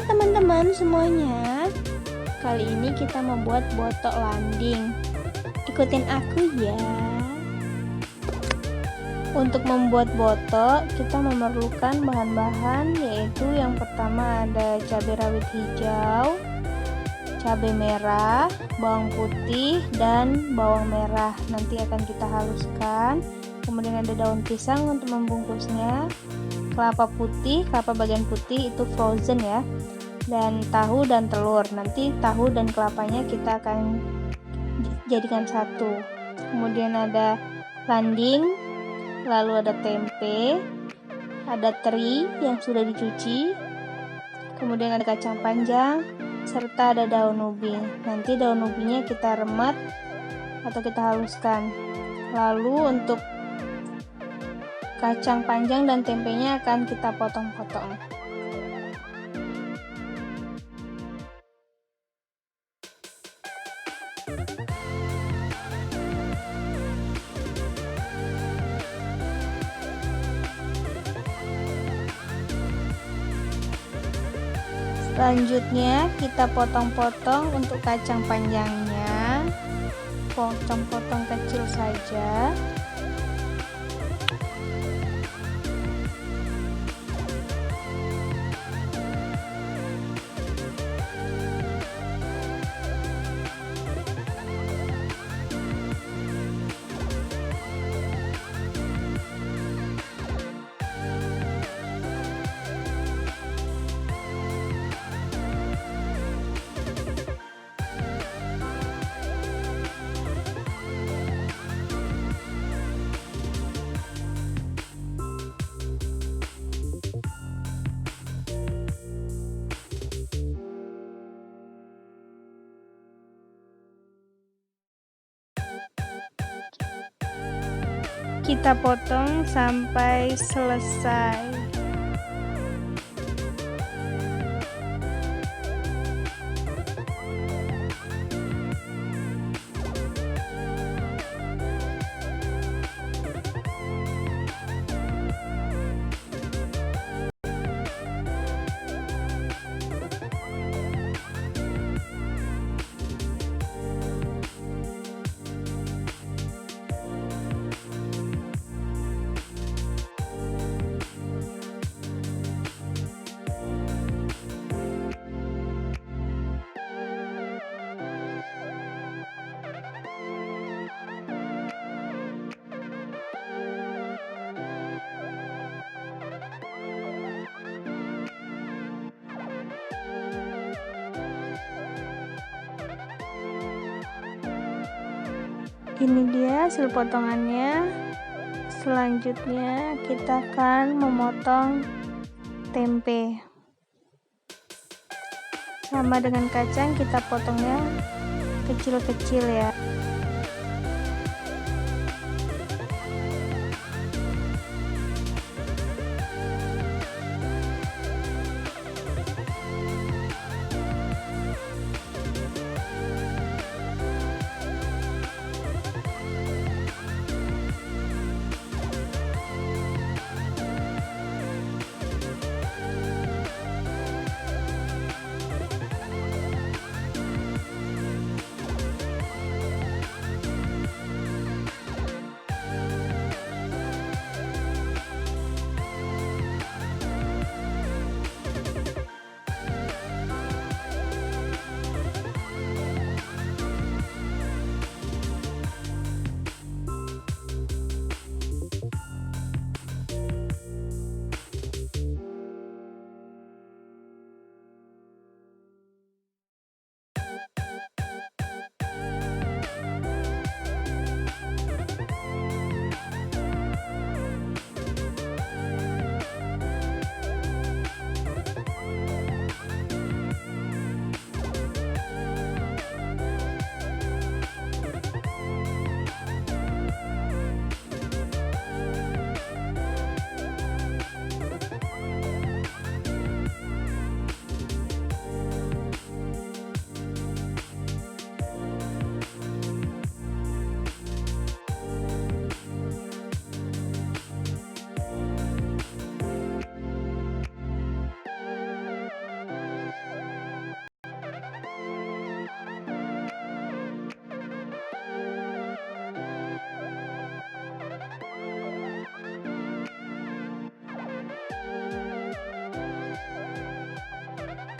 teman-teman semuanya. Kali ini kita membuat botok landing. Ikutin aku ya. Untuk membuat botok, kita memerlukan bahan-bahan, yaitu yang pertama ada cabai rawit hijau, cabai merah, bawang putih, dan bawang merah. Nanti akan kita haluskan. Kemudian ada daun pisang untuk membungkusnya, kelapa putih, kelapa bagian putih itu frozen ya, dan tahu dan telur. Nanti tahu dan kelapanya kita akan jadikan satu. Kemudian ada landing, lalu ada tempe, ada teri yang sudah dicuci, kemudian ada kacang panjang, serta ada daun ubi. Nanti daun ubinya kita remet atau kita haluskan. Lalu untuk kacang panjang dan tempenya akan kita potong-potong. Selanjutnya kita potong-potong untuk kacang panjangnya, potong-potong kecil saja. Kita potong sampai selesai. Ini dia hasil potongannya. Selanjutnya kita akan memotong tempe. Sama dengan kacang, kita potongnya kecil-kecil ya.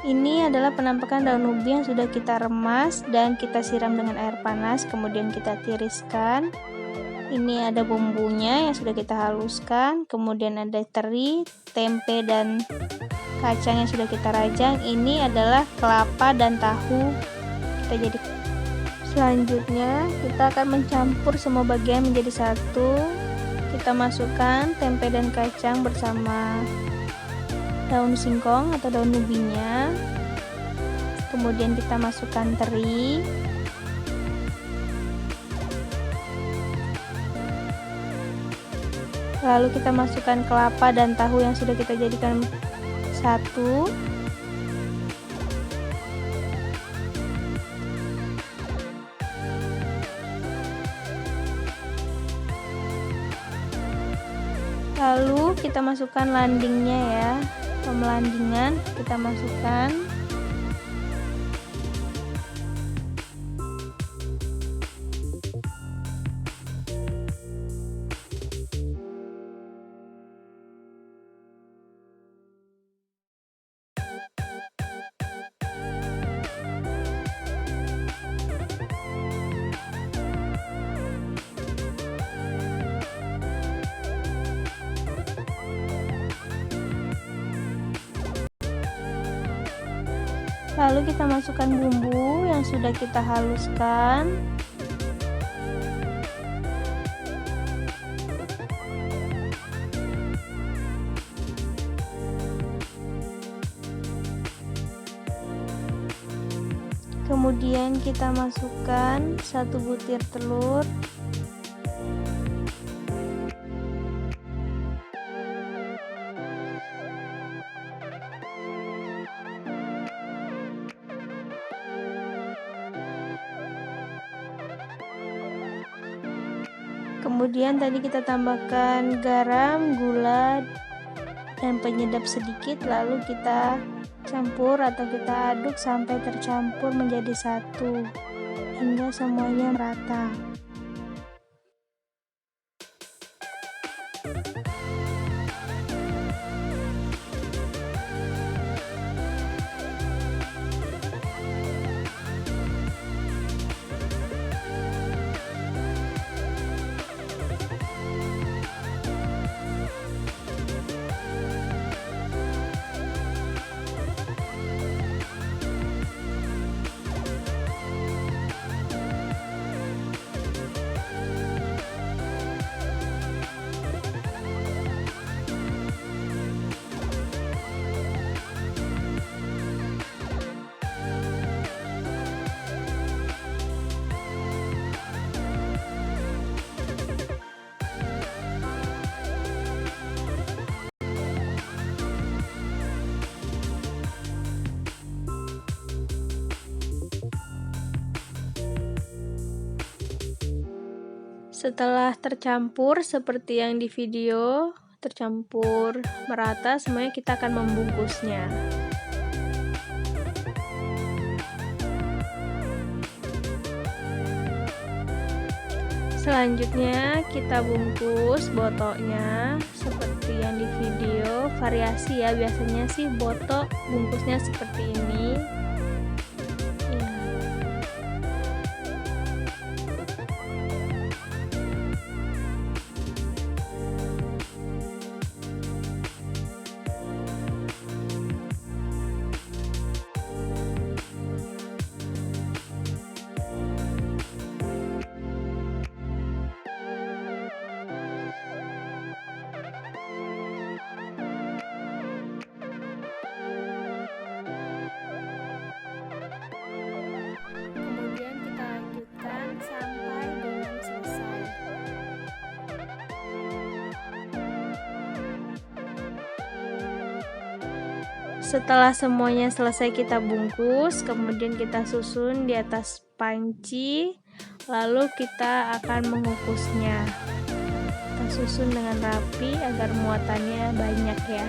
Ini adalah penampakan daun ubi yang sudah kita remas dan kita siram dengan air panas, kemudian kita tiriskan. Ini ada bumbunya yang sudah kita haluskan, kemudian ada teri, tempe, dan kacang yang sudah kita rajang. Ini adalah kelapa dan tahu. Selanjutnya kita akan mencampur semua bagian menjadi satu. Kita masukkan tempe dan kacang bersama daun singkong atau daun ubinya, kemudian kita masukkan teri, lalu kita masukkan kelapa dan tahu yang sudah kita jadikan satu. Lalu kita masukkan landingnya ya, pemelandingan kita masukkan. Lalu kita masukkan bumbu yang sudah kita haluskan. Kemudian kita masukkan 1 butir telur. Kemudian tadi kita tambahkan garam, gula, dan penyedap sedikit, lalu kita campur atau kita aduk sampai tercampur menjadi satu hingga semuanya merata. Setelah tercampur seperti yang di video, tercampur merata semuanya, kita akan membungkusnya. Selanjutnya kita bungkus botoknya seperti yang di video, variasi ya, biasanya sih botok bungkusnya seperti ini. Setelah semuanya selesai kita bungkus, kemudian kita susun di atas panci, lalu kita akan mengukusnya. Kita susun dengan rapi agar muatannya banyak ya.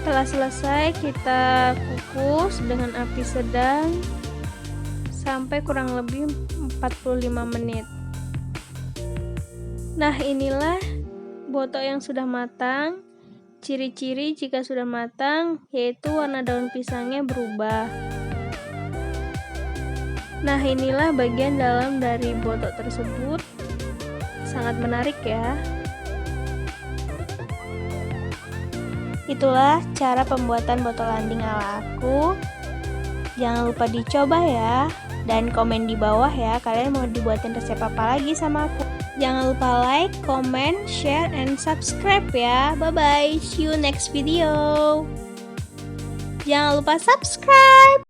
Setelah selesai, kita kukus dengan api sedang sampai kurang lebih 45 menit. Nah, inilah botok yang sudah matang. Ciri-ciri jika sudah matang yaitu warna daun pisangnya berubah. Nah, inilah bagian dalam dari botok tersebut. Sangat menarik ya. Itulah cara pembuatan botol landing ala aku. Jangan lupa dicoba ya. Dan komen di bawah ya, kalian mau dibuatin resep apa lagi sama aku. Jangan lupa like, comment, share, and subscribe ya. Bye-bye, see you next video. Jangan lupa subscribe.